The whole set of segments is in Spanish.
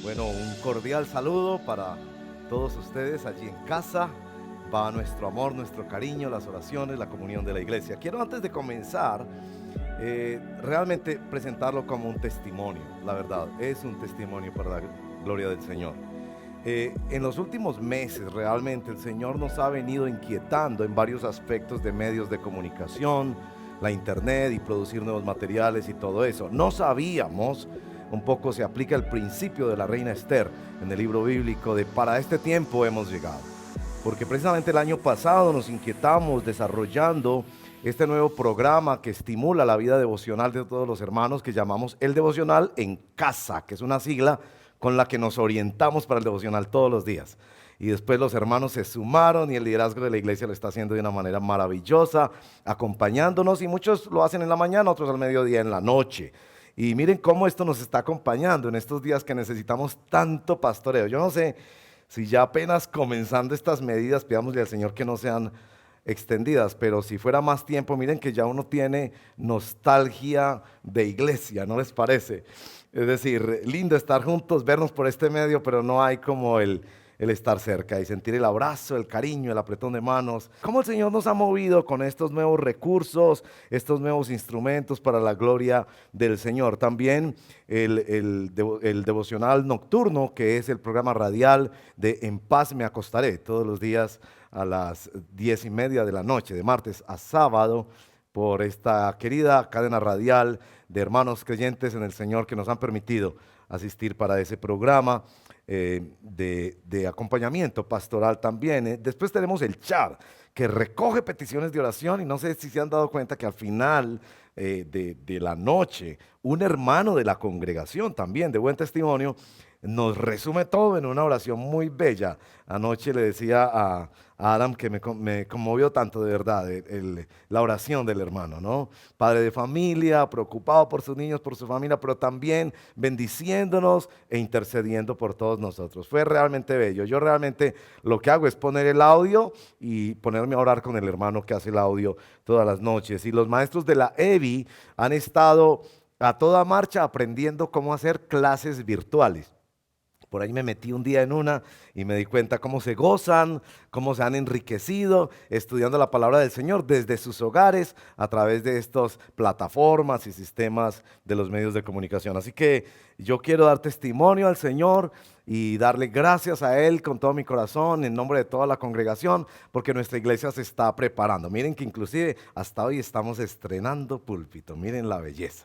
Bueno, un cordial saludo para todos ustedes allí en casa. Va nuestro amor, nuestro cariño, las oraciones, la comunión de la iglesia. Quiero antes de comenzar, realmente presentarlo como un testimonio. La verdad, es un testimonio para la gloria del Señor. En los últimos meses realmente el Señor nos ha venido inquietando en varios aspectos de medios de comunicación, la internet y producir nuevos materiales y todo eso. No sabíamos, un poco se aplica el principio de la reina Esther en el libro bíblico de para este tiempo hemos llegado. Porque precisamente el año pasado nos inquietamos desarrollando este nuevo programa que estimula la vida devocional de todos los hermanos que llamamos el devocional en casa, que es una sigla con la que nos orientamos para el devocional todos los días. Y después los hermanos se sumaron y el liderazgo de la iglesia lo está haciendo de una manera maravillosa, acompañándonos, y muchos lo hacen en la mañana, otros al mediodía, en la noche. Y miren cómo esto nos está acompañando en estos días que necesitamos tanto pastoreo. Yo no sé si ya apenas comenzando estas medidas, pidámosle al Señor que no sean extendidas, pero si fuera más tiempo, miren que ya uno tiene nostalgia de iglesia, ¿no les parece? Es decir, lindo estar juntos, vernos por este medio, pero no hay como el estar cerca y sentir el abrazo, el cariño, el apretón de manos. ¿Cómo el Señor nos ha movido con estos nuevos recursos, estos nuevos instrumentos para la gloria del Señor? También el devocional nocturno, que es el programa radial de En Paz Me Acostaré, todos los días a las 10:30 de la noche, de martes a sábado, por esta querida cadena radial de hermanos creyentes en el Señor que nos han permitido asistir para ese programa de acompañamiento pastoral también. Después tenemos el chat, que recoge peticiones de oración, y no sé si se han dado cuenta que al final de la noche, un hermano de la congregación también, de buen testimonio, nos resume todo en una oración muy bella. Anoche le decía a Adam que me conmovió tanto, de verdad, la oración del hermano, ¿no? Padre de familia, preocupado por sus niños, por su familia, pero también bendiciéndonos e intercediendo por todos nosotros. Fue realmente bello. Yo realmente lo que hago es poner el audio y ponerme a orar con el hermano que hace el audio todas las noches. Y los maestros de la EVI han estado a toda marcha aprendiendo cómo hacer clases virtuales. Por ahí me metí un día en una y me di cuenta cómo se gozan, cómo se han enriquecido estudiando la palabra del Señor desde sus hogares a través de estas plataformas y sistemas de los medios de comunicación. Así que yo quiero dar testimonio al Señor y darle gracias a Él con todo mi corazón en nombre de toda la congregación, porque nuestra iglesia se está preparando. Miren que inclusive hasta hoy estamos estrenando púlpito, miren la belleza.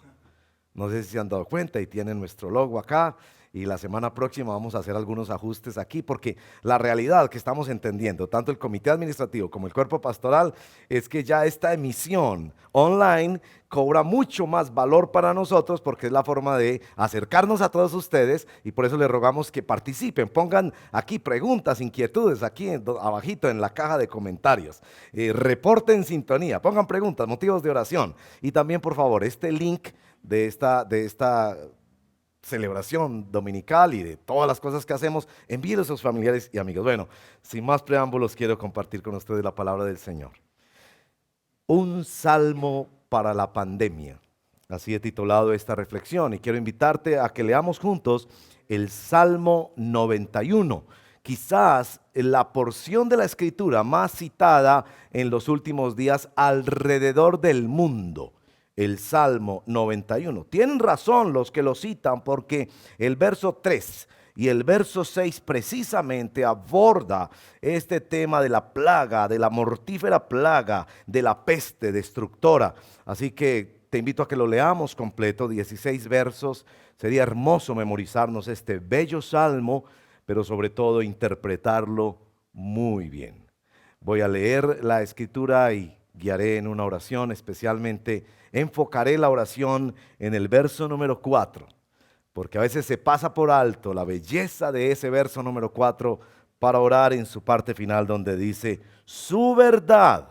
No sé si se han dado cuenta y tienen nuestro logo acá. Y la semana próxima vamos a hacer algunos ajustes aquí, porque la realidad que estamos entendiendo, tanto el comité administrativo como el cuerpo pastoral, es que ya esta emisión online cobra mucho más valor para nosotros, porque es la forma de acercarnos a todos ustedes, y por eso les rogamos que participen, pongan aquí preguntas, inquietudes, aquí abajito en la caja de comentarios, reporten sintonía, pongan preguntas, motivos de oración, y también por favor este link de esta celebración dominical y de todas las cosas que hacemos, envíenlo a sus familiares y amigos. Bueno, sin más preámbulos, quiero compartir con ustedes la palabra del Señor. Un salmo para la pandemia. Así he titulado esta reflexión, y quiero invitarte a que leamos juntos el Salmo 91. Quizás la porción de la escritura más citada en los últimos días alrededor del mundo. El Salmo 91. Tienen razón los que lo citan, porque el verso 3 y el verso 6 precisamente aborda este tema de la plaga, de la mortífera plaga, de la peste destructora. Así que te invito a que lo leamos completo, 16 versos. Sería hermoso memorizarnos este bello salmo, pero sobre todo interpretarlo muy bien. Voy a leer la escritura y guiaré en una oración, especialmente enfocaré la oración en el verso número 4, porque a veces se pasa por alto la belleza de ese verso número 4 para orar en su parte final, donde dice: su verdad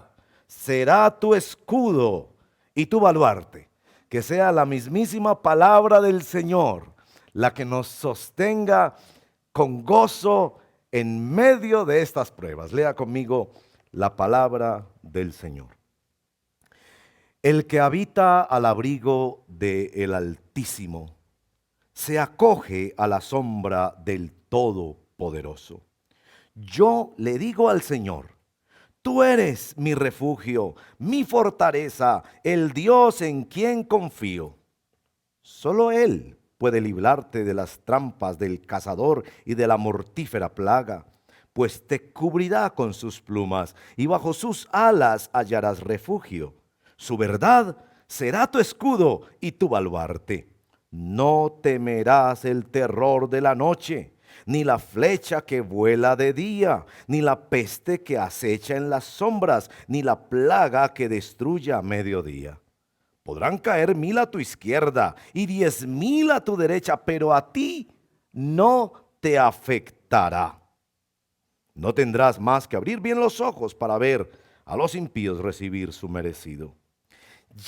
será tu escudo y tu baluarte. Que sea la mismísima palabra del Señor la que nos sostenga con gozo en medio de estas pruebas. Lea conmigo la palabra del Señor. El que habita al abrigo del Altísimo se acoge a la sombra del Todopoderoso. Yo le digo al Señor: tú eres mi refugio, mi fortaleza, el Dios en quien confío. Solo Él puede librarte de las trampas del cazador y de la mortífera plaga, pues te cubrirá con sus plumas y bajo sus alas hallarás refugio. Su verdad será tu escudo y tu baluarte. No temerás el terror de la noche, ni la flecha que vuela de día, ni la peste que acecha en las sombras, ni la plaga que destruye a mediodía. Podrán caer 1000 a tu izquierda y 10.000 a tu derecha, pero a ti no te afectará. No tendrás más que abrir bien los ojos para ver a los impíos recibir su merecido.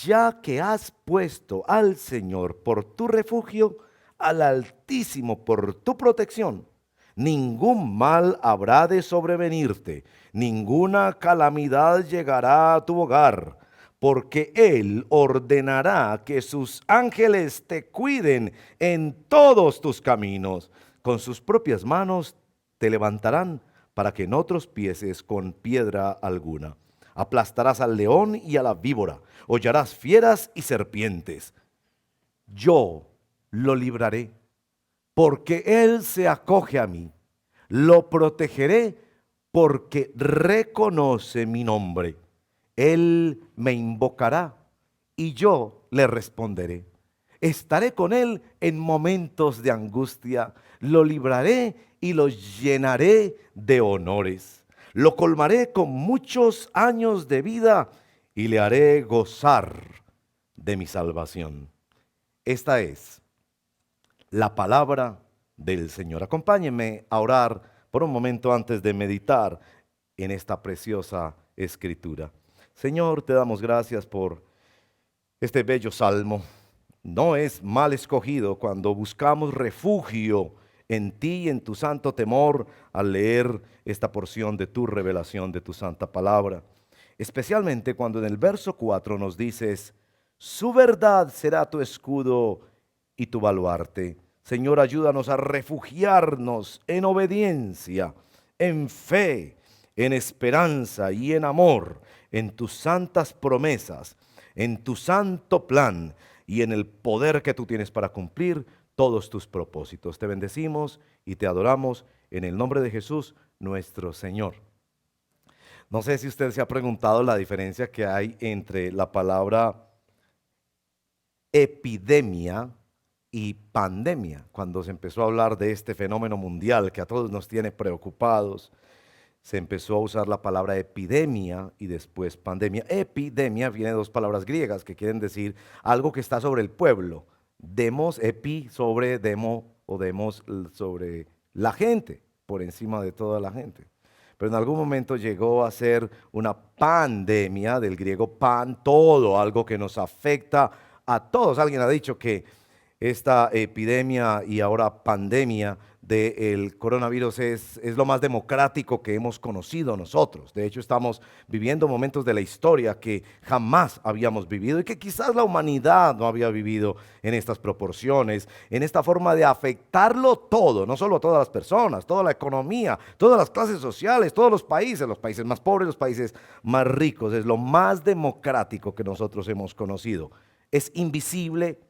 Ya que has puesto al Señor por tu refugio, al Altísimo por tu protección, ningún mal habrá de sobrevenirte, ninguna calamidad llegará a tu hogar, porque Él ordenará que sus ángeles te cuiden en todos tus caminos. Con sus propias manos te levantarán para que no tropieces con piedra alguna. Aplastarás al león y a la víbora, hollarás fieras y serpientes. Yo lo libraré, porque Él se acoge a mí. Lo protegeré porque reconoce mi nombre. Él me invocará y yo le responderé. Estaré con Él en momentos de angustia. Lo libraré y lo llenaré de honores. Lo colmaré con muchos años de vida y le haré gozar de mi salvación. Esta es la palabra del Señor. Acompáñenme a orar por un momento antes de meditar en esta preciosa escritura. Señor, te damos gracias por este bello salmo. No es mal escogido cuando buscamos refugio en ti y en tu santo temor al leer esta porción de tu revelación, de tu santa palabra. Especialmente cuando en el verso 4 nos dices: su verdad será tu escudo y tu baluarte. Señor, ayúdanos a refugiarnos en obediencia, en fe, en esperanza y en amor, en tus santas promesas, en tu santo plan y en el poder que tú tienes para cumplir todos tus propósitos. Te bendecimos y te adoramos en el nombre de Jesús, nuestro Señor. No sé si usted se ha preguntado la diferencia que hay entre la palabra epidemia y pandemia. Cuando se empezó a hablar de este fenómeno mundial que a todos nos tiene preocupados, se empezó a usar la palabra epidemia y después pandemia. Epidemia viene de dos palabras griegas que quieren decir algo que está sobre el pueblo. Demos, epi, sobre demo, o demos sobre la gente, por encima de toda la gente. Pero en algún momento llegó a ser una pandemia, del griego pan, todo, algo que nos afecta a todos. Alguien ha dicho que esta epidemia y ahora pandemia del coronavirus es lo más democrático que hemos conocido nosotros. De hecho, estamos viviendo momentos de la historia que jamás habíamos vivido y que quizás la humanidad no había vivido en estas proporciones, en esta forma de afectarlo todo, no solo a todas las personas, toda la economía, todas las clases sociales, todos los países más pobres, los países más ricos. Es lo más democrático que nosotros hemos conocido. Es invisible,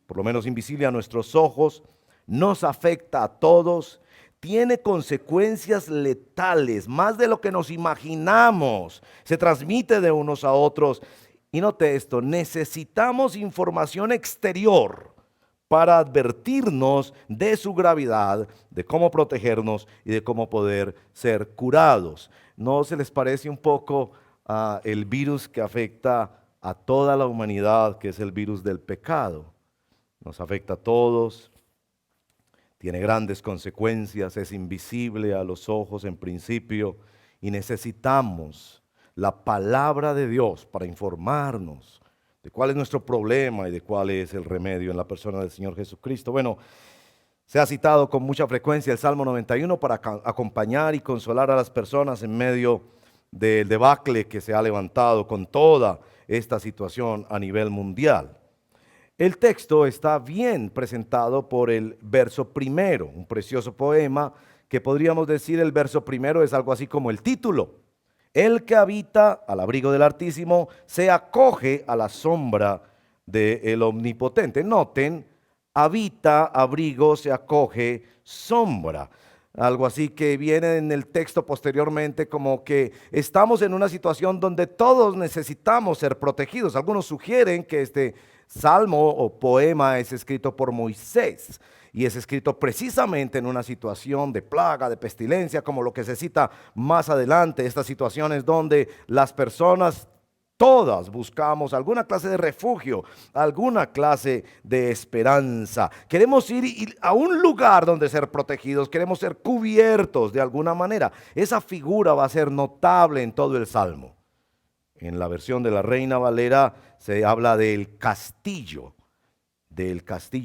por lo menos invisible a nuestros ojos, nos afecta a todos, tiene consecuencias letales, más de lo que nos imaginamos, se transmite de unos a otros. Y note esto, necesitamos información exterior para advertirnos de su gravedad, de cómo protegernos y de cómo poder ser curados. ¿No se les parece un poco el virus que afecta a toda la humanidad, que es el virus del pecado? Nos afecta a todos, tiene grandes consecuencias, es invisible a los ojos en principio y necesitamos la palabra de Dios para informarnos de cuál es nuestro problema y de cuál es el remedio en la persona del Señor Jesucristo. Bueno, se ha citado con mucha frecuencia el Salmo 91 para acompañar y consolar a las personas en medio del debacle que se ha levantado con toda esta situación a nivel mundial. El texto está bien presentado por el verso primero, un precioso poema que podríamos decir el verso primero es algo así como el título. El que habita al abrigo del Altísimo se acoge a la sombra del Omnipotente. Noten, habita, abrigo, se acoge, sombra. Algo así que viene en el texto posteriormente como que estamos en una situación donde todos necesitamos ser protegidos. Algunos sugieren que este salmo o poema es escrito por Moisés y es escrito precisamente en una situación de plaga, de pestilencia, como lo que se cita más adelante, estas situaciones donde las personas todas buscamos alguna clase de refugio, alguna clase de esperanza. Queremos ir a un lugar donde ser protegidos, queremos ser cubiertos de alguna manera. Esa figura va a ser notable en todo el Salmo. En la versión de la Reina Valera se habla del castillo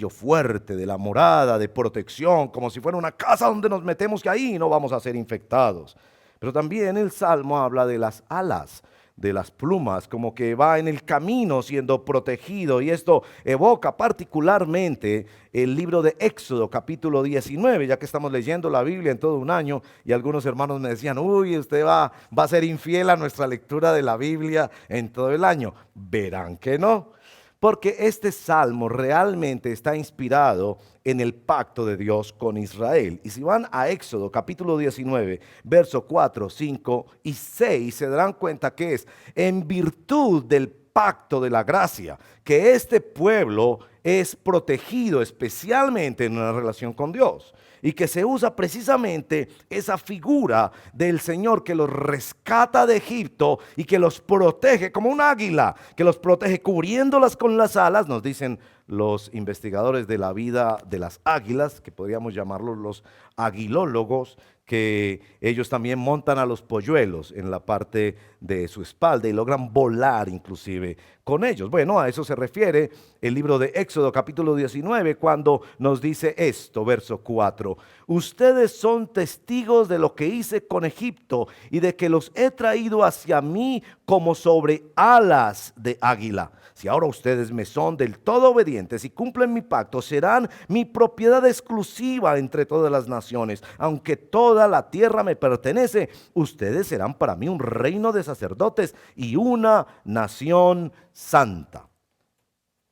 fuerte, de la morada, de protección, como si fuera una casa donde nos metemos que ahí no vamos a ser infectados. Pero también el Salmo habla de las alas, de las plumas, como que va en el camino siendo protegido, y esto evoca particularmente el libro de Éxodo capítulo 19, ya que estamos leyendo la Biblia en todo un año y algunos hermanos me decían, uy, usted va a ser infiel a nuestra lectura de la Biblia en todo el año. Verán que no, porque este salmo realmente está inspirado en el pacto de Dios con Israel. Y si van a Éxodo capítulo 19, versos 4, 5 y 6, se darán cuenta que es en virtud del pacto de la gracia que este pueblo es protegido especialmente en una relación con Dios. Y que se usa precisamente esa figura del Señor que los rescata de Egipto y que los protege como un águila, que los protege cubriéndolas con las alas, nos dicen los investigadores de la vida de las águilas, que podríamos llamarlos los aguilólogos, que ellos también montan a los polluelos en la parte de su espalda y logran volar inclusive con ellos. Bueno, a eso se refiere el libro de Éxodo capítulo 19 cuando nos dice esto, verso 4. Ustedes son testigos de lo que hice con Egipto y de que los he traído hacia mí como sobre alas de águila. Si ahora ustedes me son del todo obedientes y cumplen mi pacto, serán mi propiedad exclusiva entre todas las naciones. Aunque toda la tierra me pertenece, ustedes serán para mí un reino de sacerdotes y una nación santa.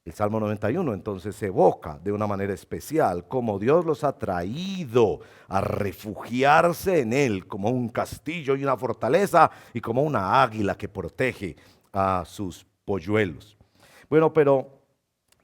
El Salmo 91 entonces evoca de una manera especial cómo Dios los ha traído a refugiarse en Él como un castillo y una fortaleza y como una águila que protege a sus polluelos. Bueno, pero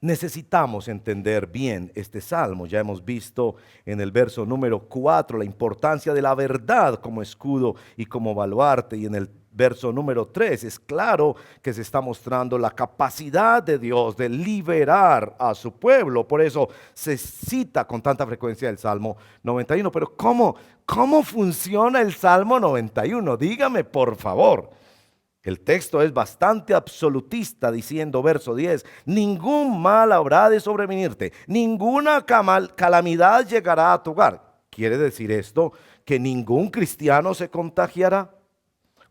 necesitamos entender bien este salmo. Ya hemos visto en el verso número 4 la importancia de la verdad como escudo y como baluarte, y en el verso número 3 es claro que se está mostrando la capacidad de Dios de liberar a su pueblo. Por eso se cita con tanta frecuencia el Salmo 91. Pero ¿cómo funciona el Salmo 91? Dígame, por favor. El texto es bastante absolutista diciendo, verso 10, ningún mal habrá de sobrevenirte, ninguna calamidad llegará a tu hogar. ¿Quiere decir esto que ningún cristiano se contagiará?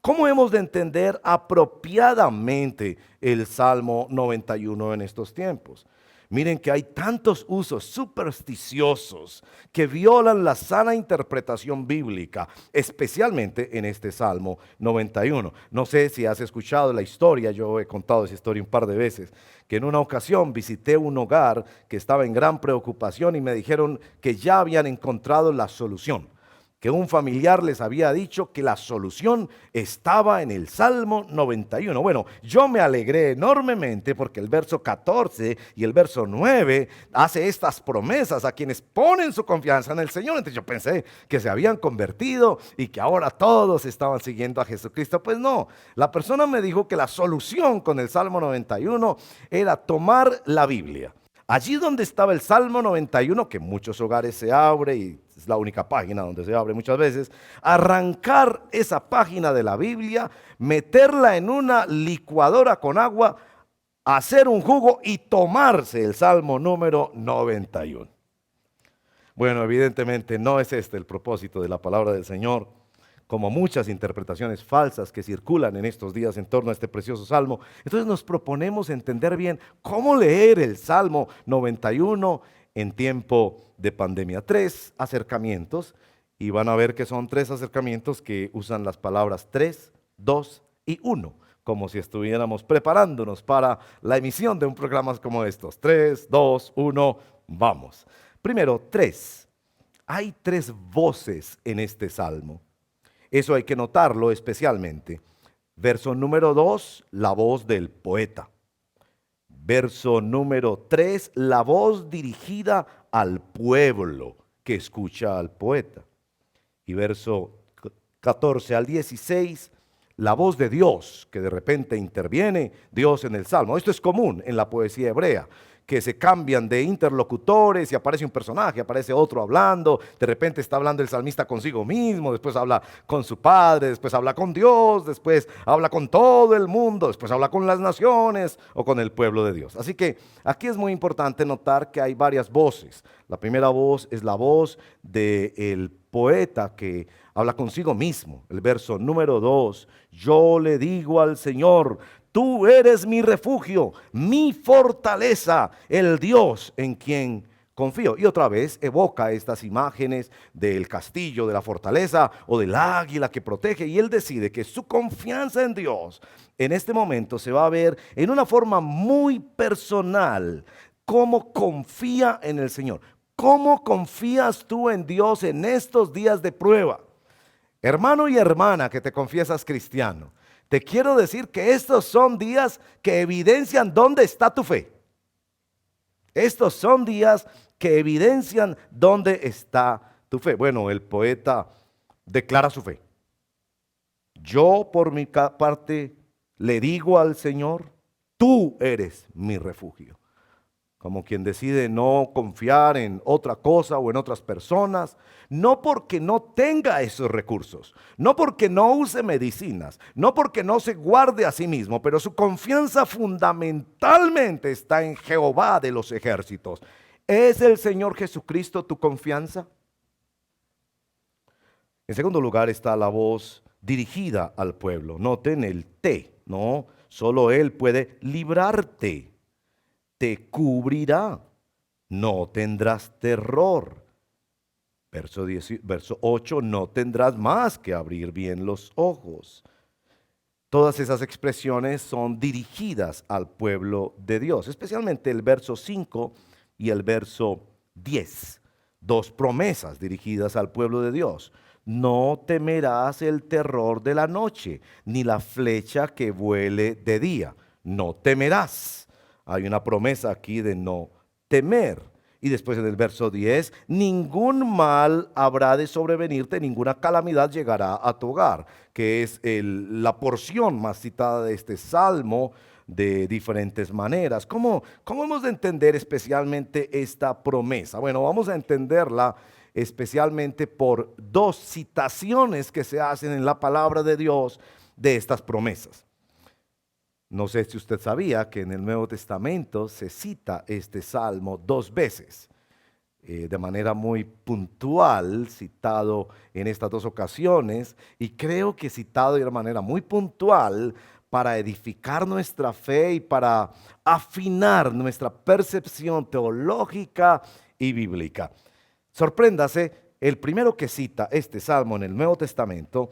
¿Cómo hemos de entender apropiadamente el Salmo 91 en estos tiempos? Miren que hay tantos usos supersticiosos que violan la sana interpretación bíblica, especialmente en este Salmo 91. No sé si has escuchado la historia, yo he contado esa historia un par de veces, que en una ocasión visité un hogar que estaba en gran preocupación y me dijeron que ya habían encontrado la solución. Que un familiar les había dicho que la solución estaba en el Salmo 91. Bueno, yo me alegré enormemente porque el verso 14 y el verso 9 hace estas promesas a quienes ponen su confianza en el Señor. Entonces yo pensé que se habían convertido y que ahora todos estaban siguiendo a Jesucristo. Pues no, la persona me dijo que la solución con el Salmo 91 era tomar la Biblia. Allí donde estaba el Salmo 91, que en muchos hogares se abre y es la única página donde se abre muchas veces, arrancar esa página de la Biblia, meterla en una licuadora con agua, hacer un jugo y tomarse el Salmo número 91. Bueno, evidentemente no es este el propósito de la palabra del Señor. como muchas interpretaciones falsas que circulan en estos días en torno a este precioso salmo. Entonces nos proponemos entender bien cómo leer el Salmo 91 en tiempo de pandemia. 3 acercamientos, y van a ver que son 3 acercamientos que usan las palabras 3, 2 y 1, como si estuviéramos preparándonos para la emisión de un programa como estos. 3, 2, 1, vamos. Primero, 3. Hay 3 voces en este salmo. Eso hay que notarlo especialmente. Verso número 2, la voz del poeta. Verso número 3, la voz dirigida al pueblo que escucha al poeta. Y verso 14 al 16, la voz de Dios que de repente interviene, Dios en el salmo. Esto es común en la poesía hebrea, que se cambian de interlocutores y aparece un personaje, aparece otro hablando, de repente está hablando el salmista consigo mismo, después habla con su padre, después habla con Dios, después habla con todo el mundo, después habla con las naciones o con el pueblo de Dios. Así que aquí es muy importante notar que hay varias voces. La primera voz es la voz del poeta que habla consigo mismo. El verso número 2, yo le digo al Señor, tú eres mi refugio, mi fortaleza, el Dios en quien confío. Y otra vez evoca estas imágenes del castillo, de la fortaleza o del águila que protege. Y él decide que su confianza en Dios en este momento se va a ver en una forma muy personal. Cómo confía en el Señor. ¿Cómo confías tú en Dios en estos días de prueba? Hermano y hermana que te confiesas cristiano, te quiero decir que estos son días que evidencian dónde está tu fe. Estos son días que evidencian dónde está tu fe. Bueno, el poeta declara su fe. Yo por mi parte le digo al Señor, tú eres mi refugio. Como quien decide no confiar en otra cosa o en otras personas, no porque no tenga esos recursos, no porque no use medicinas, no porque no se guarde a sí mismo, pero su confianza fundamentalmente está en Jehová de los ejércitos. ¿Es el Señor Jesucristo tu confianza? En segundo lugar está la voz dirigida al pueblo. Noten el te, no, solo Él puede librarte. Te cubrirá, no tendrás terror. Verso 8, no tendrás más que abrir bien los ojos. Todas esas expresiones son dirigidas al pueblo de Dios, especialmente el verso 5 y el verso 10. 2 promesas dirigidas al pueblo de Dios. No temerás el terror de la noche, ni la flecha que vuele de día. No temerás. Hay una promesa aquí de no temer. Y después en el verso 10, ningún mal habrá de sobrevenirte, ninguna calamidad llegará a tu hogar, que es la porción más citada de este salmo de diferentes maneras. ¿Cómo hemos de entender especialmente esta promesa? Bueno, vamos a entenderla especialmente por 2 citaciones que se hacen en la palabra de Dios de estas promesas. No sé si usted sabía que en el Nuevo Testamento se cita este salmo 2 veces, de manera muy puntual, citado en estas 2 ocasiones, y creo que citado de manera muy puntual para edificar nuestra fe y para afinar nuestra percepción teológica y bíblica. Sorpréndase, el primero que cita este salmo en el Nuevo Testamento,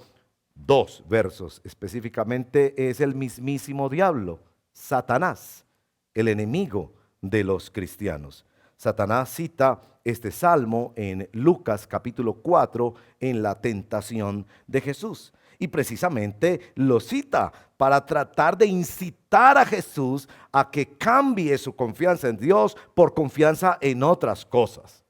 2 versos específicamente, es el mismísimo diablo, Satanás, el enemigo de los cristianos. Satanás cita este salmo en Lucas capítulo 4 en la tentación de Jesús. Y precisamente lo cita para tratar de incitar a Jesús a que cambie su confianza en Dios por confianza en otras cosas.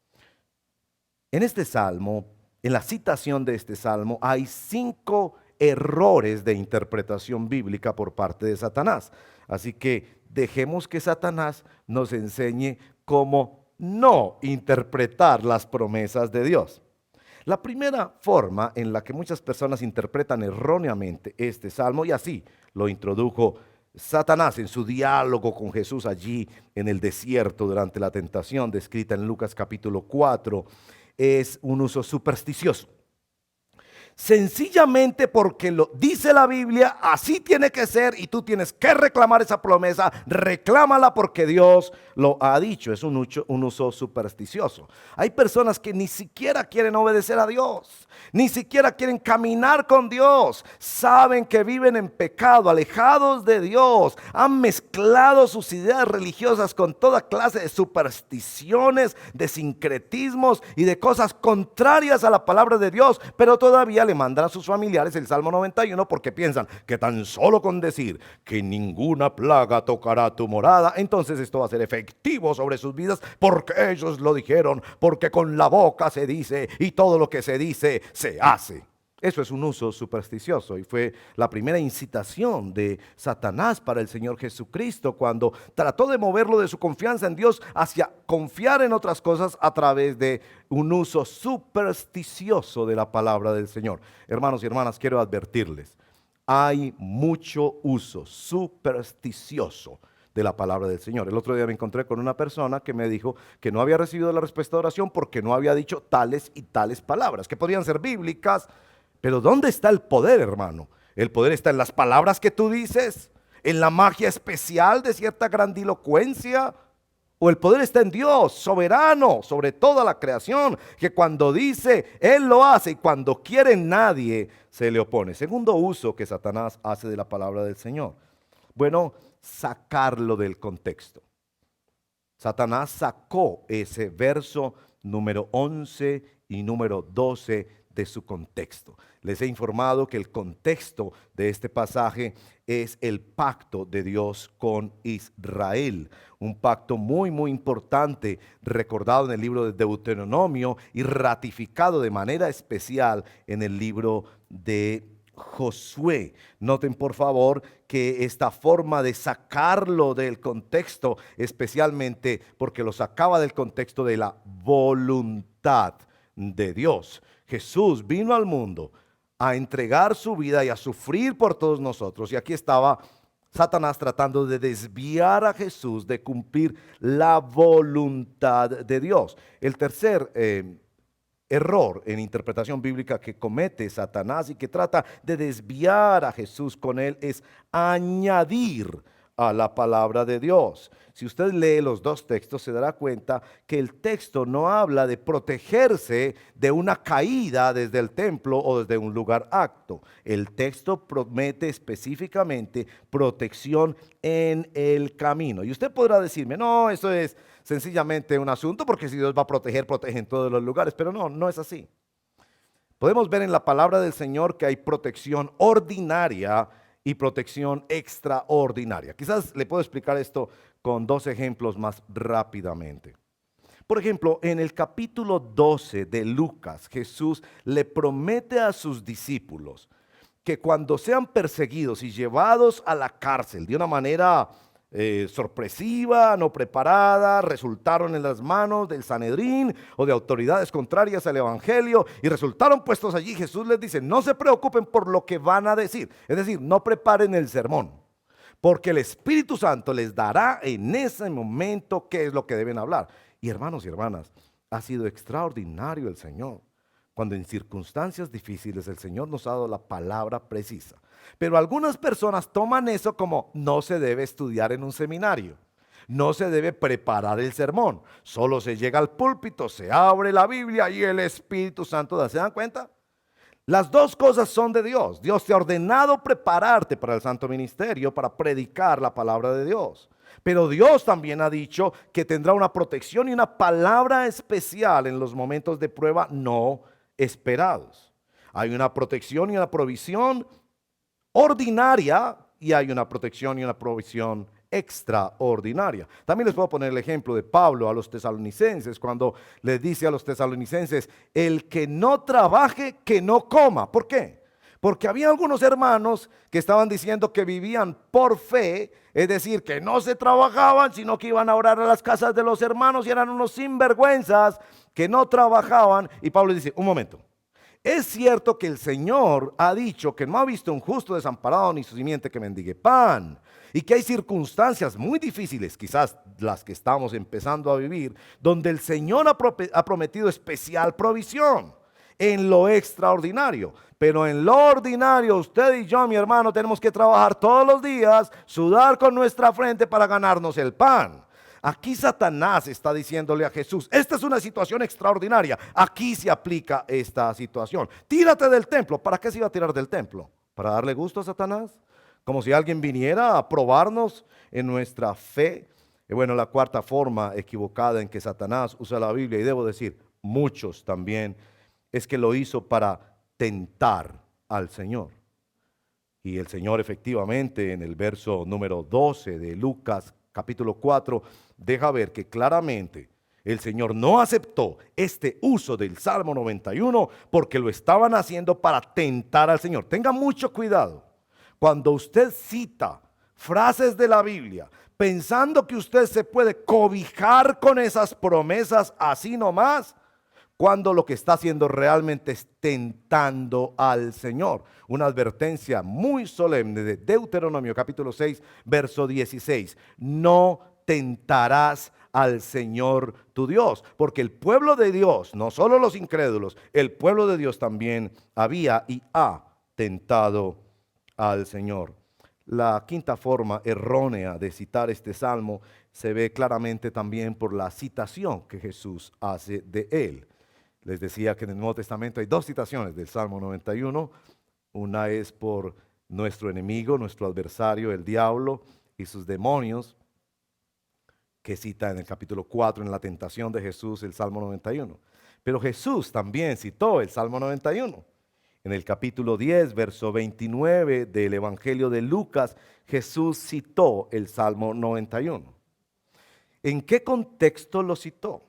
En este salmo, en la citación de este salmo, hay 5 errores de interpretación bíblica por parte de Satanás. Así que dejemos que Satanás nos enseñe cómo no interpretar las promesas de Dios. La primera forma en la que muchas personas interpretan erróneamente este salmo, y así lo introdujo Satanás en su diálogo con Jesús allí en el desierto durante la tentación descrita en Lucas capítulo 4, es un uso supersticioso. Sencillamente porque lo dice la Biblia, así tiene que ser y tú tienes que reclamar esa promesa, reclámala porque Dios lo ha dicho. Es un uso supersticioso. Hay personas que ni siquiera quieren obedecer a Dios, ni siquiera quieren caminar con Dios, saben que viven en pecado, alejados de Dios, han mezclado sus ideas religiosas con toda clase de supersticiones, de sincretismos y de cosas contrarias a la palabra de Dios, pero todavía le mandan a sus familiares el Salmo 91 porque piensan que tan solo con decir que ninguna plaga tocará tu morada, entonces esto va a ser efectivo sobre sus vidas porque ellos lo dijeron, porque con la boca se dice y todo lo que se dice se hace. Eso es un uso supersticioso y fue la primera incitación de Satanás para el Señor Jesucristo cuando trató de moverlo de su confianza en Dios hacia confiar en otras cosas a través de un uso supersticioso de la palabra del Señor. Hermanos y hermanas, quiero advertirles, hay mucho uso supersticioso de la palabra del Señor. El otro día me encontré con una persona que me dijo que no había recibido la respuesta de oración porque no había dicho tales y tales palabras, que podrían ser bíblicas. Pero ¿dónde está el poder, hermano? El poder está en las palabras que tú dices, en la magia especial de cierta grandilocuencia, o el poder está en Dios, soberano sobre toda la creación, que cuando dice, Él lo hace y cuando quiere nadie se le opone. Segundo uso que Satanás hace de la palabra del Señor. Bueno, sacarlo del contexto. Satanás sacó ese verso número 11 y número 12 de su contexto. Les he informado que el contexto de este pasaje es el pacto de Dios con Israel, un pacto muy importante recordado en el libro de Deuteronomio y ratificado de manera especial en el libro de Josué. Noten por favor que esta forma de sacarlo del contexto, especialmente porque lo sacaba del contexto de la voluntad de Dios. Jesús vino al mundo a entregar su vida y a sufrir por todos nosotros. Y aquí estaba Satanás tratando de desviar a Jesús de cumplir la voluntad de Dios. El tercer error en interpretación bíblica que comete Satanás y que trata de desviar a Jesús con él es añadir a la palabra de Dios. Si usted lee los dos textos se dará cuenta que el texto no habla de protegerse de una caída desde el templo o desde un lugar apto. El texto promete específicamente protección en el camino. Y usted podrá decirme, no, eso es sencillamente un asunto porque si Dios va a proteger, protege en todos los lugares. Pero no es así. Podemos ver en la palabra del Señor que hay protección ordinaria y protección extraordinaria. Quizás le puedo explicar esto con dos ejemplos más rápidamente. Por ejemplo, en el capítulo 12 de Lucas, Jesús le promete a sus discípulos que cuando sean perseguidos y llevados a la cárcel de una manera sorpresiva, no preparada, resultaron en las manos del Sanedrín o de autoridades contrarias al evangelio y resultaron puestos allí, Jesús les dice, no se preocupen por lo que van a decir, es decir, no preparen el sermón, porque el Espíritu Santo les dará en ese momento qué es lo que deben hablar. Y hermanos y hermanas, ha sido extraordinario el Señor. Cuando en circunstancias difíciles el Señor nos ha dado la palabra precisa. Pero algunas personas toman eso como no se debe estudiar en un seminario. No se debe preparar el sermón. Solo se llega al púlpito, se abre la Biblia y el Espíritu Santo da. ¿Se dan cuenta? Las dos cosas son de Dios. Dios te ha ordenado prepararte para el santo ministerio, para predicar la palabra de Dios. Pero Dios también ha dicho que tendrá una protección y una palabra especial en los momentos de prueba no esperados. Hay una protección y una provisión ordinaria y hay una protección y una provisión extraordinaria. También les puedo poner el ejemplo de Pablo a los tesalonicenses cuando les dice a los tesalonicenses, el que no trabaje, que no coma. ¿Por qué? Porque había algunos hermanos que estaban diciendo que vivían por fe, es decir, que no se trabajaban, sino que iban a orar a las casas de los hermanos y eran unos sinvergüenzas que no trabajaban. Y Pablo dice, un momento, es cierto que el Señor ha dicho que no ha visto un justo desamparado ni su simiente que mendigue pan, y que hay circunstancias muy difíciles, quizás las que estamos empezando a vivir, donde el Señor ha prometido especial provisión. en lo extraordinario. Pero en lo ordinario, usted y yo, mi hermano, tenemos que trabajar todos los días, sudar con nuestra frente para ganarnos el pan. Aquí Satanás está diciéndole a Jesús, esta es una situación extraordinaria, aquí se aplica esta situación. Tírate del templo. ¿Para qué se iba a tirar del templo? ¿Para darle gusto a Satanás? Como si alguien viniera a probarnos en nuestra fe. Y bueno, la cuarta forma equivocada en que Satanás usa la Biblia, y debo decir, muchos también, es que lo hizo para tentar al Señor. Y el Señor efectivamente en el verso número 12 de Lucas capítulo 4 deja ver que claramente el Señor no aceptó este uso del Salmo 91 porque lo estaban haciendo para tentar al Señor. Tenga mucho cuidado cuando usted cita frases de la Biblia pensando que usted se puede cobijar con esas promesas así nomás, cuando lo que está haciendo realmente es tentando al Señor. Una advertencia muy solemne de Deuteronomio capítulo 6, verso 16. No tentarás al Señor tu Dios, porque el pueblo de Dios, no solo los incrédulos, el pueblo de Dios también había y ha tentado al Señor. La quinta forma errónea de citar este salmo se ve claramente también por la citación que Jesús hace de él. Les decía que en el Nuevo Testamento hay dos citaciones del Salmo 91. Una es por nuestro enemigo, nuestro adversario, el diablo y sus demonios, que cita en el capítulo 4, en la tentación de Jesús, el Salmo 91. Pero Jesús también citó el Salmo 91. En el capítulo 10, verso 29 del Evangelio de Lucas, Jesús citó el Salmo 91. ¿En qué contexto lo citó?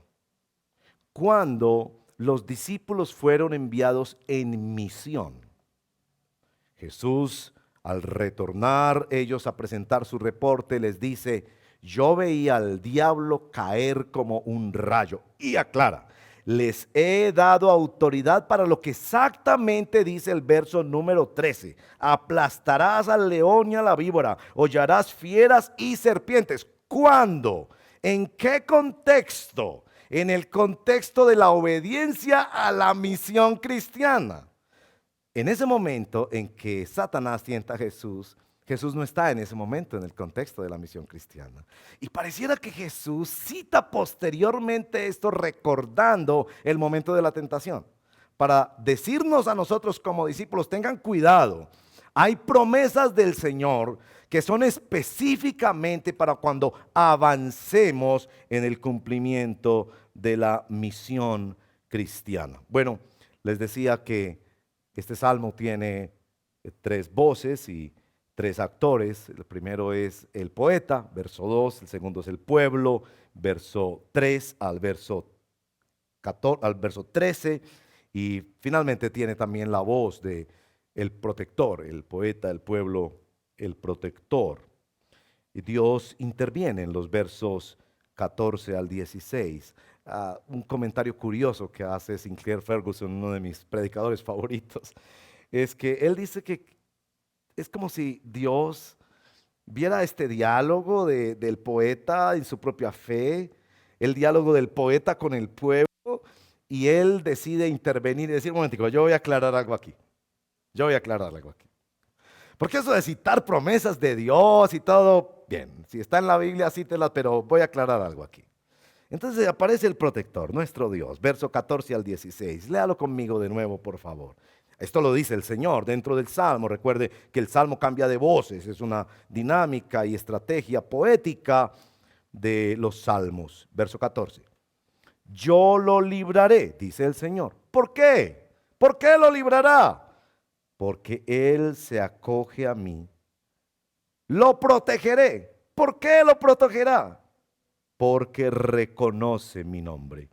Cuando los discípulos fueron enviados en misión. Jesús, al retornar ellos a presentar su reporte, les dice, yo veía al diablo caer como un rayo. Y aclara, les he dado autoridad para lo que exactamente dice el verso número 13. Aplastarás al león y a la víbora, hollarás fieras y serpientes. ¿Cuándo? ¿En qué contexto? En el contexto de la obediencia a la misión cristiana. En ese momento en que Satanás tienta a Jesús, Jesús no está en ese momento en el contexto de la misión cristiana. Y pareciera que Jesús cita posteriormente esto recordando el momento de la tentación, para decirnos a nosotros como discípulos, tengan cuidado. Hay promesas del Señor que son específicamente para cuando avancemos en el cumplimiento de la misión cristiana. Bueno, les decía que este salmo tiene tres voces y tres actores. El primero es el poeta, verso 2, el segundo es el pueblo, verso 3 al verso 14, al verso 13, y finalmente tiene también la voz de el protector, el poeta, el pueblo, el protector. Y Dios interviene en los versos 14 al 16. Un comentario curioso que hace Sinclair Ferguson, uno de mis predicadores favoritos, es que él dice que es como si Dios viera este diálogo del poeta en su propia fe, el diálogo del poeta con el pueblo, y él decide intervenir y decir, un momentico, yo voy a aclarar algo aquí. Yo voy a aclarar algo aquí. Porque eso de citar promesas de Dios y todo, bien, si está en la Biblia, cítelas, pero voy a aclarar algo aquí. Entonces aparece el protector, nuestro Dios, verso 14 al 16. Léalo conmigo de nuevo, por favor. Esto lo dice el Señor dentro del Salmo. Recuerde que el Salmo cambia de voces, es una dinámica y estrategia poética de los Salmos. Verso 14. Yo lo libraré, dice el Señor. ¿Por qué? ¿Por qué lo librará? Porque Él se acoge a mí. Lo protegeré. ¿Por qué lo protegerá? Porque reconoce mi nombre.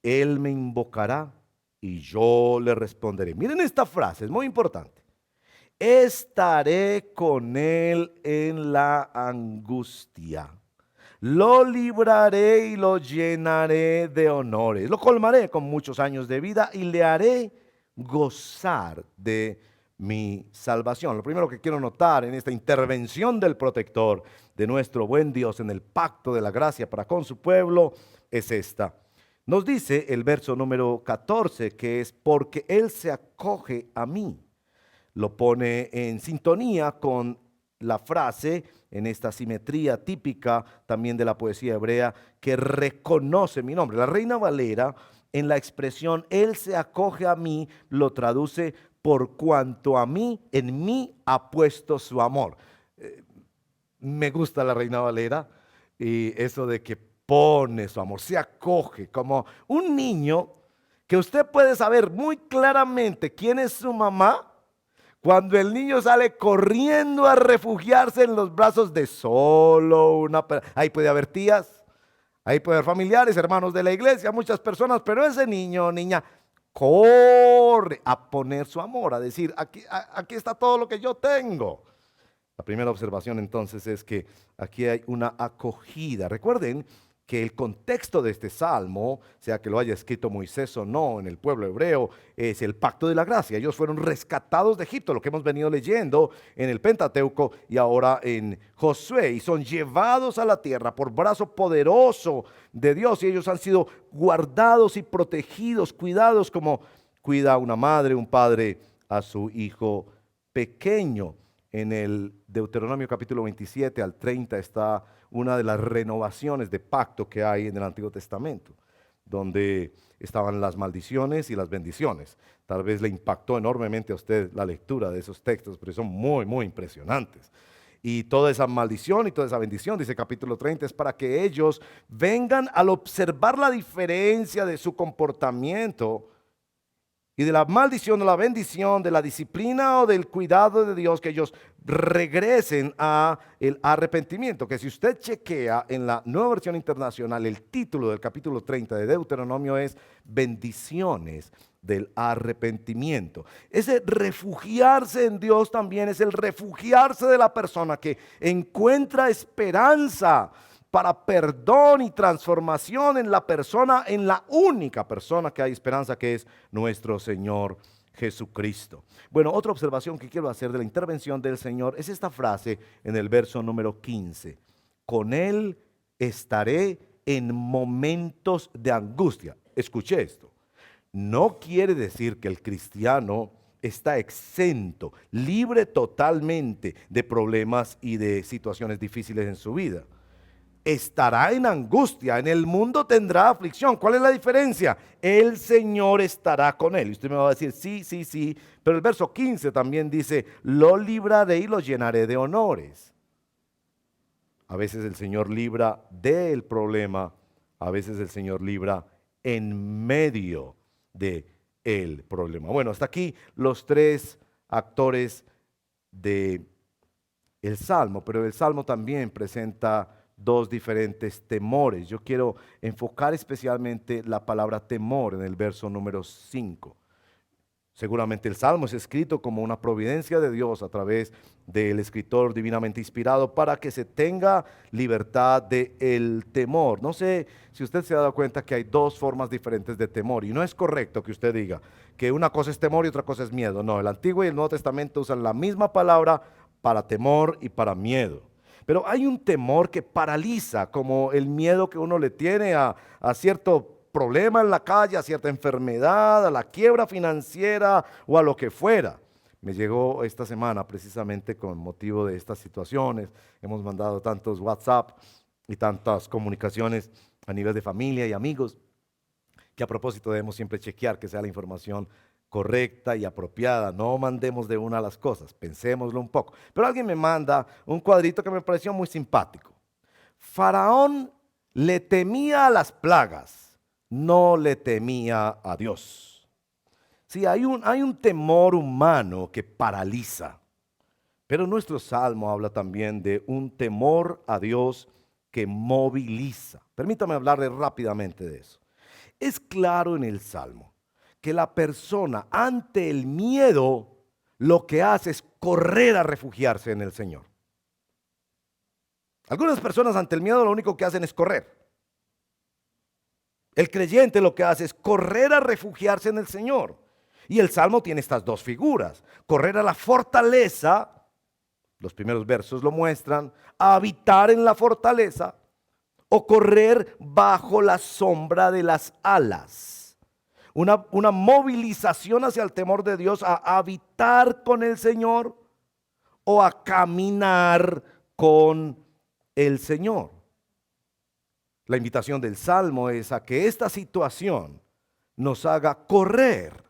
Él me invocará y yo le responderé. Miren esta frase, es muy importante. Estaré con él en la angustia. Lo libraré y lo llenaré de honores. Lo colmaré con muchos años de vida y le haré gozar de mi salvación. Lo primero que quiero notar en esta intervención del protector de nuestro buen Dios en el pacto de la gracia para con su pueblo es esta. Nos dice el verso número 14 que es porque Él se acoge a mí. Lo pone en sintonía con la frase, en esta simetría típica también de la poesía hebrea, que reconoce mi nombre. La Reina Valera, en la expresión Él se acoge a mí, lo traduce por cuanto a mí, en mí ha puesto su amor. Me gusta la Reina Valera y eso de que pone su amor, se acoge como un niño que usted puede saber muy claramente quién es su mamá cuando el niño sale corriendo a refugiarse en los brazos de solo una persona. Ahí puede haber tías, ahí puede haber familiares, hermanos de la iglesia, muchas personas, pero ese niño o niña corre a poner su amor, a decir, aquí está todo lo que yo tengo. La primera observación entonces es que aquí hay una acogida. Recuerden que el contexto de este salmo, sea que lo haya escrito Moisés o no en el pueblo hebreo, es el pacto de la gracia. Ellos fueron rescatados de Egipto, lo que hemos venido leyendo en el Pentateuco y ahora en Josué, y son llevados a la tierra por brazo poderoso de Dios, y ellos han sido guardados y protegidos, cuidados como cuida una madre, un padre a su hijo pequeño. En el Deuteronomio capítulo 27 al 30 está una de las renovaciones de pacto que hay en el Antiguo Testamento, donde estaban las maldiciones y las bendiciones. Tal vez le impactó enormemente a usted la lectura de esos textos, pero son muy, muy impresionantes. Y toda esa maldición y toda esa bendición, dice capítulo 30, es para que ellos vengan al observar la diferencia de su comportamiento y de la maldición o la bendición, de la disciplina o del cuidado de Dios, que ellos regresen a el arrepentimiento. Que si usted chequea en la Nueva Versión Internacional, el título del capítulo 30 de Deuteronomio es bendiciones del arrepentimiento. Ese refugiarse en Dios también es el refugiarse de la persona que encuentra esperanza para perdón y transformación en la persona, en la única persona que hay esperanza, que es nuestro Señor Jesucristo. Bueno, otra observación que quiero hacer de la intervención del Señor es esta frase en el verso número 15. Con Él estaré en momentos de angustia. Escuché esto. No quiere decir que el cristiano está exento, libre totalmente de problemas y de situaciones difíciles en su vida. Estará en angustia, en el mundo tendrá aflicción. ¿Cuál es la diferencia? El Señor estará con él. Y usted me va a decir, sí, sí, sí, pero el verso 15 también dice, lo libraré y lo llenaré de honores. A veces el Señor libra del problema, a veces el Señor libra en medio del problema. Bueno, hasta aquí los tres actores del Salmo, pero el Salmo también presenta dos diferentes temores. Yo quiero enfocar especialmente la palabra temor en el verso número 5. Seguramente el Salmo es escrito como una providencia de Dios a través del escritor divinamente inspirado para que se tenga libertad del temor. No sé si usted se ha dado cuenta que hay dos formas diferentes de temor y no es correcto que usted diga que una cosa es temor y otra cosa es miedo. No, el Antiguo y el Nuevo Testamento usan la misma palabra para temor y para miedo. Pero hay un temor que paraliza, como el miedo que uno le tiene a cierto problema en la calle, a cierta enfermedad, a la quiebra financiera o a lo que fuera. Me llegó esta semana precisamente con motivo de estas situaciones. Hemos mandado tantos WhatsApp y tantas comunicaciones a nivel de familia y amigos, que a propósito debemos siempre chequear que sea la información correcta y apropiada. No mandemos de una las cosas, pensémoslo un poco. Pero alguien me manda un cuadrito que me pareció muy simpático. Faraón le temía a las plagas, no le temía a Dios. Sí, hay un temor humano que paraliza, pero nuestro salmo habla también de un temor a Dios que moviliza. Permítame hablarle rápidamente de eso. Es claro en el salmo que la persona ante el miedo lo que hace es correr a refugiarse en el Señor. Algunas personas ante el miedo lo único que hacen es correr. El creyente lo que hace es correr a refugiarse en el Señor. Y el Salmo tiene estas dos figuras. Correr a la fortaleza, los primeros versos lo muestran, a habitar en la fortaleza, o correr bajo la sombra de las alas. Una movilización hacia el temor de Dios, a habitar con el Señor o a caminar con el Señor. La invitación del Salmo es a que esta situación nos haga correr,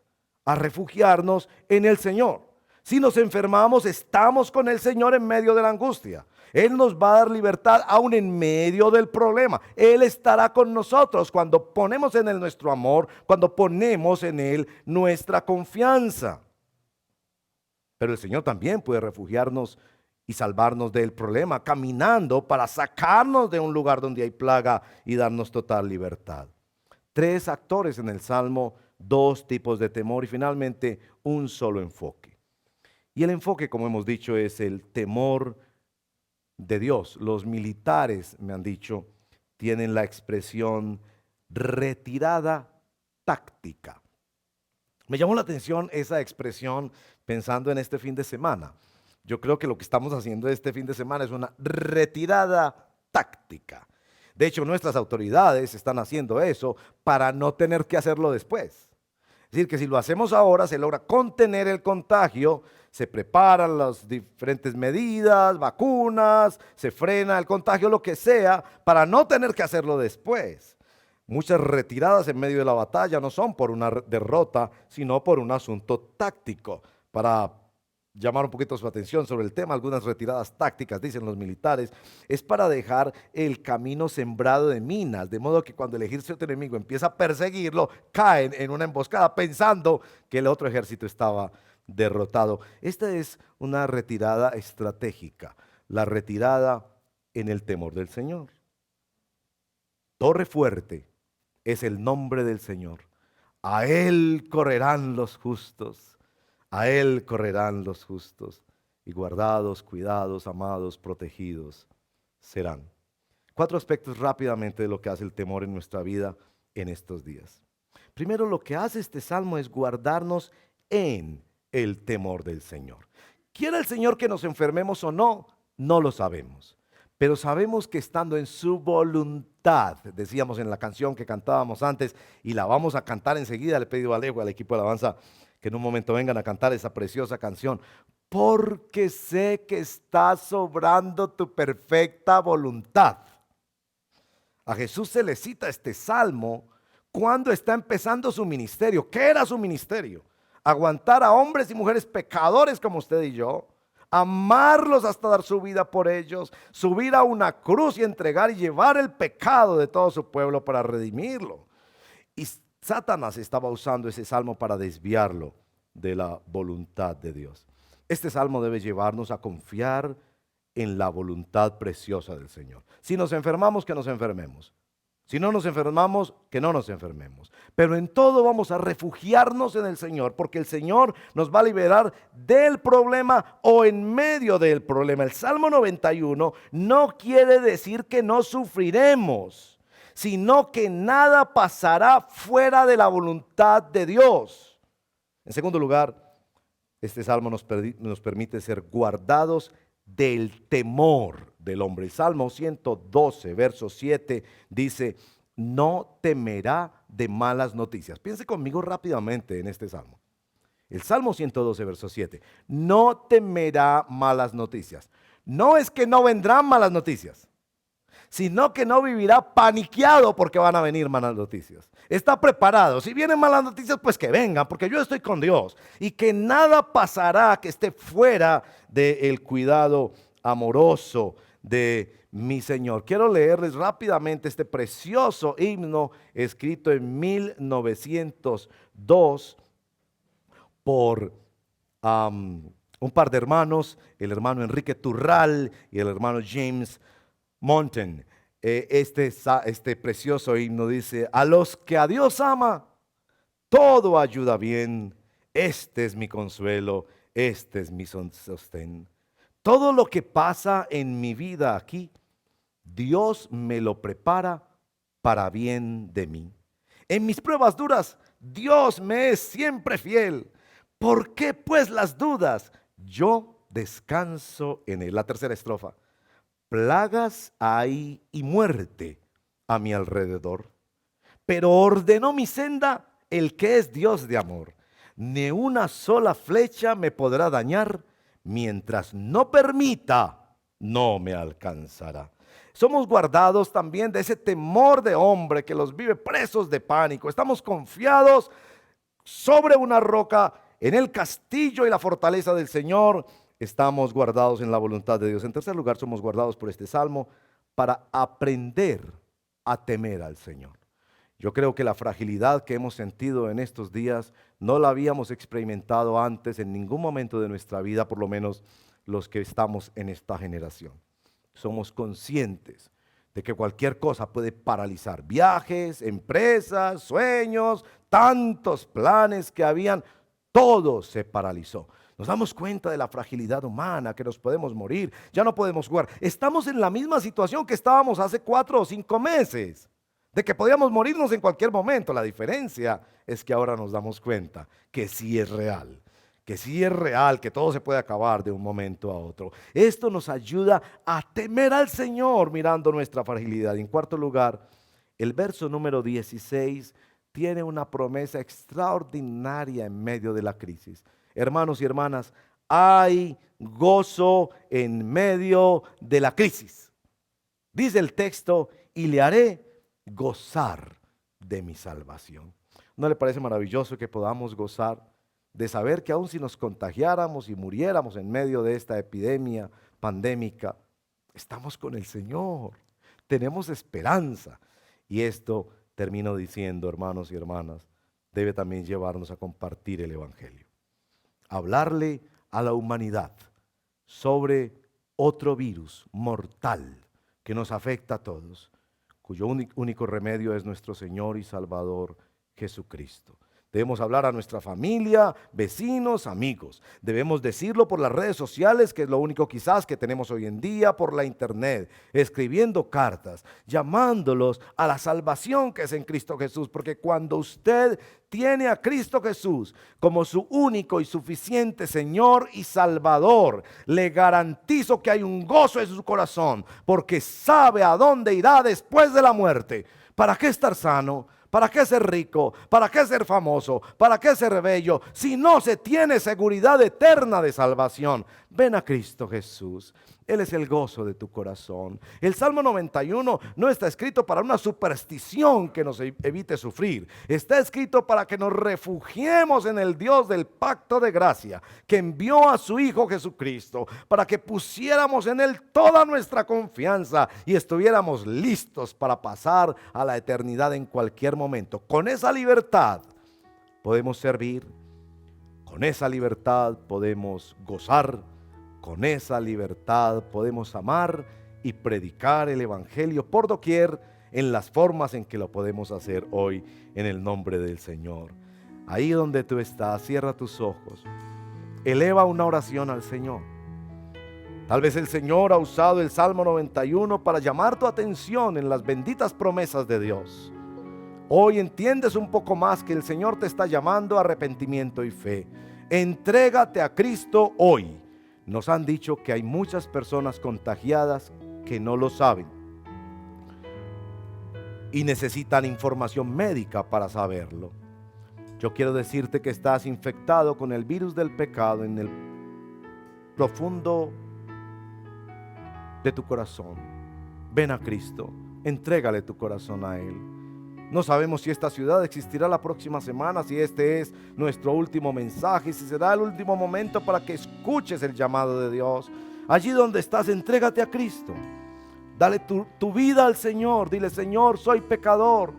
a refugiarnos en el Señor. Si nos enfermamos, estamos con el Señor en medio de la angustia. Él nos va a dar libertad aún en medio del problema. Él estará con nosotros cuando ponemos en Él nuestro amor, cuando ponemos en Él nuestra confianza. Pero el Señor también puede refugiarnos y salvarnos del problema, caminando para sacarnos de un lugar donde hay plaga y darnos total libertad. 3 actores en el Salmo, 2 tipos de temor y finalmente un solo enfoque. Y el enfoque, como hemos dicho, es el temor de Dios. Los militares, me han dicho, tienen la expresión retirada táctica. Me llamó la atención esa expresión pensando en este fin de semana. Yo creo que lo que estamos haciendo este fin de semana es una retirada táctica. De hecho, nuestras autoridades están haciendo eso para no tener que hacerlo después. Es decir, que si lo hacemos ahora, se logra contener el contagio, se preparan las diferentes medidas, vacunas, se frena el contagio, lo que sea, para no tener que hacerlo después. Muchas retiradas en medio de la batalla no son por una derrota, sino por un asunto táctico. Para llamar un poquito su atención sobre el tema, algunas retiradas tácticas, dicen los militares, es para dejar el camino sembrado de minas, de modo que cuando el ejército enemigo empieza a perseguirlo, caen en una emboscada pensando que el otro ejército estaba derrotado. Esta es una retirada estratégica, la retirada en el temor del Señor. Torre fuerte es el nombre del Señor. A Él correrán los justos. A Él correrán los justos, y guardados, cuidados, amados, protegidos serán. 4 aspectos rápidamente de lo que hace el temor en nuestra vida en estos días. Primero, lo que hace este salmo es guardarnos en el temor del Señor. ¿Quiera el Señor que nos enfermemos o no? No lo sabemos. Pero sabemos que estando en su voluntad, decíamos en la canción que cantábamos antes, y la vamos a cantar enseguida, le he pedido a Alejo, al equipo de alabanza, que en un momento vengan a cantar esa preciosa canción. Porque sé que está sobrando tu perfecta voluntad. A Jesús se le cita este salmo cuando está empezando su ministerio. ¿Qué era su ministerio? Aguantar a hombres y mujeres pecadores como usted y yo, amarlos hasta dar su vida por ellos, subir a una cruz y entregar y llevar el pecado de todo su pueblo para redimirlo. Y Satanás estaba usando ese salmo para desviarlo de la voluntad de Dios. Este salmo debe llevarnos a confiar en la voluntad preciosa del Señor. Si nos enfermamos, que nos enfermemos. Si no nos enfermamos, que no nos enfermemos. Pero en todo vamos a refugiarnos en el Señor, porque el Señor nos va a liberar del problema o en medio del problema. El Salmo 91 no quiere decir que no sufriremos, sino que nada pasará fuera de la voluntad de Dios. En segundo lugar, este salmo nos permite ser guardados del temor del hombre. El Salmo 112, verso 7 dice, no temerá de malas noticias. Piense conmigo rápidamente en este salmo. El Salmo 112, verso 7, no temerá malas noticias. No es que no vendrán malas noticias, sino que no vivirá paniqueado porque van a venir malas noticias. Está preparado. Si vienen malas noticias, pues que vengan, porque yo estoy con Dios. Y que nada pasará que esté fuera del cuidado amoroso de mi Señor. Quiero leerles rápidamente este precioso himno escrito en 1902 por un par de hermanos, el hermano Enrique Turral y el hermano James Monten. Este precioso himno dice: a los que a Dios ama, todo ayuda bien. Este es mi consuelo, este es mi sostén. Todo lo que pasa en mi vida aquí, Dios me lo prepara para bien de mí. En mis pruebas duras, Dios me es siempre fiel. ¿Por qué pues las dudas? Yo descanso en Él. La tercera estrofa. Plagas hay y muerte, a mi alrededor. Pero ordenó mi senda el que es Dios de amor. Ni una sola flecha me podrá dañar, mientras no permita, no me alcanzará. Somos guardados también de ese temor de hombre que los vive presos de pánico. Estamos confiados sobre una roca, en el castillo y la fortaleza del Señor. Estamos guardados en la voluntad de Dios. En tercer lugar, somos guardados por este salmo para aprender a temer al Señor. Yo creo que la fragilidad que hemos sentido en estos días no la habíamos experimentado antes en ningún momento de nuestra vida, por lo menos los que estamos en esta generación. Somos conscientes de que cualquier cosa puede paralizar viajes, empresas, sueños, tantos planes que habían, todo se paralizó. Nos damos cuenta de la fragilidad humana, que nos podemos morir, ya no podemos jugar. Estamos en la misma situación que estábamos hace 4 o 5 meses, de que podíamos morirnos en cualquier momento. La diferencia es que ahora nos damos cuenta que sí es real. Que todo se puede acabar de un momento a otro. Esto nos ayuda a temer al Señor mirando nuestra fragilidad. En cuarto lugar, el verso número 16 tiene una promesa extraordinaria en medio de la crisis. Hermanos y hermanas, hay gozo en medio de la crisis. Dice el texto, y le haré gozar de mi salvación. ¿No le parece maravilloso que podamos gozar de saber que aun si nos contagiáramos y muriéramos en medio de esta epidemia pandémica, estamos con el Señor, tenemos esperanza? Y esto, termino diciendo, hermanos y hermanas, debe también llevarnos a compartir el Evangelio. Hablarle a la humanidad sobre otro virus mortal que nos afecta a todos, cuyo único remedio es nuestro Señor y Salvador Jesucristo. Debemos hablar a nuestra familia, vecinos, amigos. Debemos decirlo por las redes sociales, que es lo único quizás que tenemos hoy en día, por la internet, escribiendo cartas, llamándolos a la salvación que es en Cristo Jesús. Porque cuando usted tiene a Cristo Jesús como su único y suficiente Señor y Salvador, le garantizo que hay un gozo en su corazón, porque sabe a dónde irá después de la muerte. ¿Para qué estar sano? ¿Para qué ser rico? ¿Para qué ser famoso? ¿Para qué ser bello? Si no se tiene seguridad eterna de salvación. Ven a Cristo Jesús. Él es el gozo de tu corazón. El Salmo 91 no está escrito para una superstición que nos evite sufrir. Está escrito para que nos refugiemos en el Dios del pacto de gracia, que envió a su Hijo Jesucristo, para que pusiéramos en Él toda nuestra confianza y estuviéramos listos para pasar a la eternidad en cualquier momento. Con esa libertad podemos servir, con esa libertad podemos gozar, con esa libertad podemos amar y predicar el Evangelio por doquier en las formas en que lo podemos hacer hoy en el nombre del Señor. Ahí donde tú estás, cierra tus ojos, eleva una oración al Señor. Tal vez el Señor ha usado el Salmo 91 para llamar tu atención en las benditas promesas de Dios. Hoy entiendes un poco más que el Señor te está llamando a arrepentimiento y fe. Entrégate a Cristo hoy. Nos han dicho que hay muchas personas contagiadas que no lo saben y necesitan información médica para saberlo. Yo quiero decirte que estás infectado con el virus del pecado en el profundo de tu corazón. Ven a Cristo, entrégale tu corazón a Él. No sabemos si esta ciudad existirá la próxima semana, si este es nuestro último mensaje, si será el último momento para que escuches el llamado de Dios. Allí donde estás, entrégate a Cristo. Dale tu vida al Señor. Dile: Señor, soy pecador.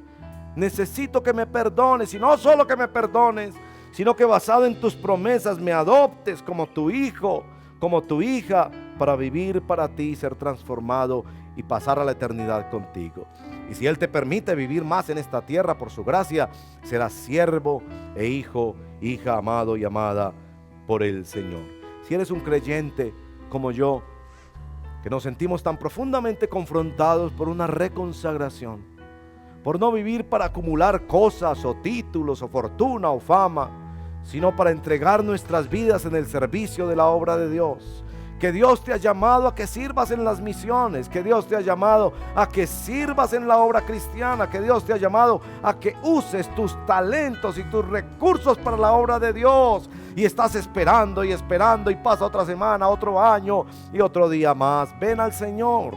Necesito que me perdones. Y no solo que me perdones, sino que basado en tus promesas me adoptes como tu hijo, como tu hija, para vivir para ti, ser transformado y pasar a la eternidad contigo. Y si Él te permite vivir más en esta tierra por su gracia, serás siervo e hijo, hija amado y amada por el Señor. Si eres un creyente como yo, que nos sentimos tan profundamente confrontados por una reconsagración, por no vivir para acumular cosas o títulos o fortuna o fama, sino para entregar nuestras vidas en el servicio de la obra de Dios. que Dios te ha llamado a que sirvas en las misiones, que Dios te ha llamado a que sirvas en la obra cristiana, que Dios te ha llamado a que uses tus talentos y tus recursos para la obra de Dios. Y estás esperando y esperando, y pasa otra semana, otro año y otro día más. Ven al Señor,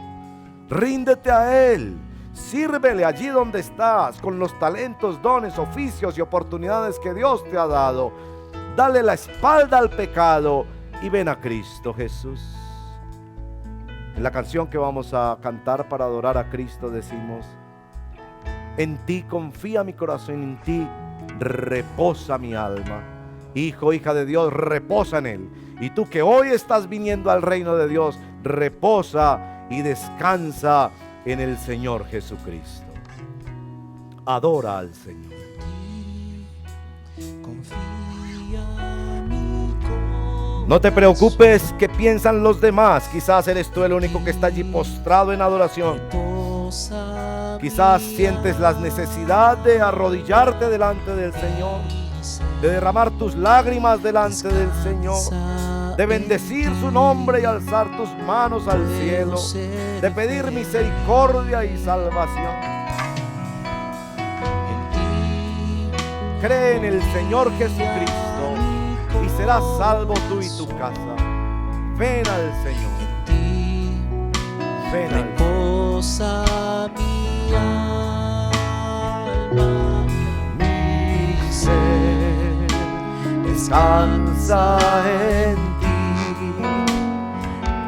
ríndete a Él, sírvele allí donde estás, con los talentos, dones, oficios y oportunidades que Dios te ha dado. Dale la espalda al pecado y ven a Cristo Jesús. En la canción que vamos a cantar para adorar a Cristo decimos: en ti confía mi corazón, en ti reposa mi alma. Hijo, hija de Dios, reposa en Él. Y tú que hoy estás viniendo al reino de Dios, reposa y descansa en el Señor Jesucristo. Adora al Señor. No te preocupes qué piensan los demás. Quizás eres tú el único que está allí postrado en adoración. Quizás sientes la necesidad de arrodillarte delante del Señor, de derramar tus lágrimas delante del Señor, de bendecir su nombre y alzar tus manos al cielo, de pedir misericordia y salvación. Cree en el Señor Jesucristo y serás salvo tú y tu casa. Ven al Señor. Ven al Reposa mi alma, mi ser descansa en ti.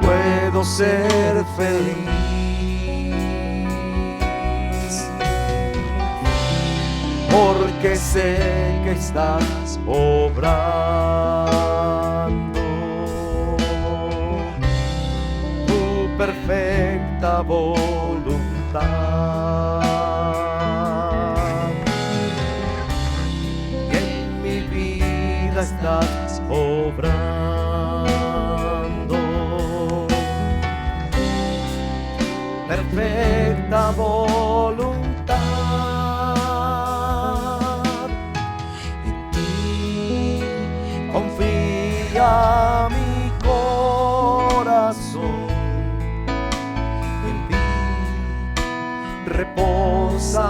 Puedo ser feliz porque sé que estás obrando tu perfecta voluntad. Y en mi vida estás obrando perfecta voluntad. Confía mi corazón, en ti reposa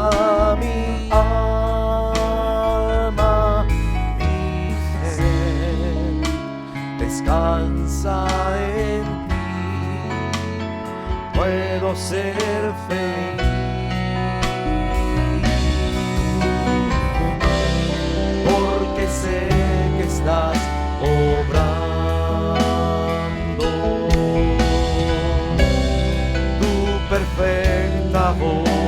mi alma, mi ser descansa en ti. Puedo ser feliz porque sé que estás obrando tu perfecta voluntad.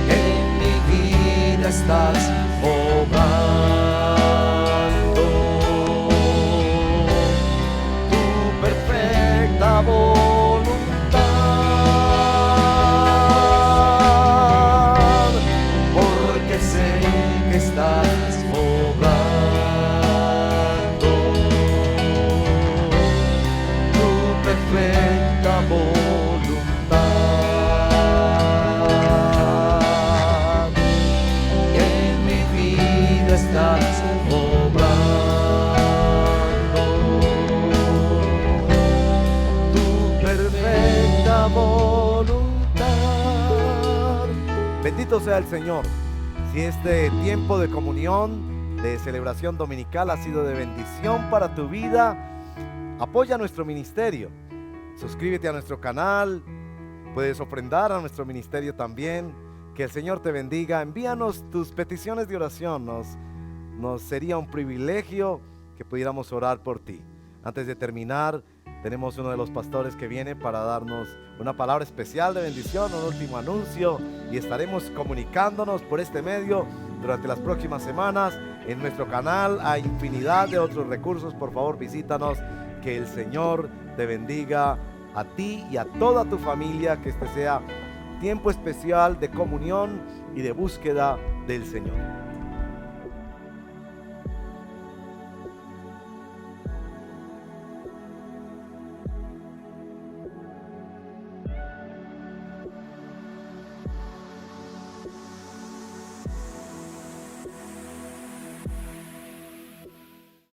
En mi vida estás obrando tu perfecta voluntad, porque sé que estás obrando tu perfecta voluntad. En mi vida estás obrando tu perfecta voluntad. Bendito sea el Señor. Si este tiempo de comunión, de celebración dominical ha sido de bendición para tu vida, apoya nuestro ministerio. Suscríbete a nuestro canal, puedes ofrendar a nuestro ministerio también. Que el Señor te bendiga. Envíanos tus peticiones de oración. Nos sería un privilegio que pudiéramos orar por ti. Antes de terminar, tenemos uno de los pastores que viene para darnos una palabra especial de bendición, un último anuncio, y estaremos comunicándonos por este medio durante las próximas semanas. En nuestro canal hay infinidad de otros recursos. Por favor, visítanos. Que el Señor te bendiga a ti y a toda tu familia. Que este sea tiempo especial de comunión y de búsqueda del Señor.